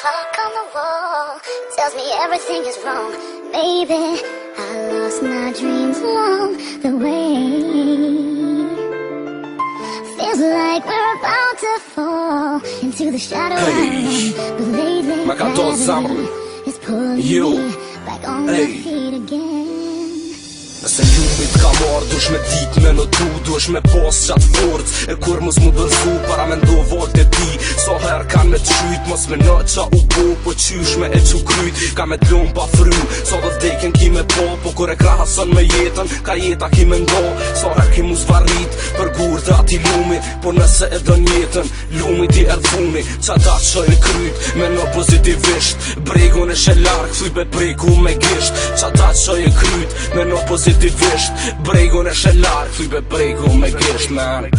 clock on the wall tells me everything is wrong. Maybe I lost my dreams along the way. Feels like we're about to fall into the shadow Hey. but lately Ma ka do zamrën is pulling Jo. me back on my Hey. feet again. Nëse ljumit ka marrë, dush me dit me notu, dush me pas qatë forc e kur mos mu dërzu, para me ndo valt e ti. So her kan me t'shyt, mos me në qa u bo, po qysh me e qu kryt, ka me t'lum pa fry. So dhe vdekin ki me po, po kur e krahason me jetën, ka jeta ki me ndo. So her ki mu zvarrit, për gur të ati lumi, po nëse e dën jetën, lumi ti erdhuni. Qa ta qojnë kryt, me në pozitivisht, bregun e shelark, thuj be bregu me gisht. Qa ta qojnë kryt, me në pozitivisht, bregun e shelark, thuj be bregu me gisht, man.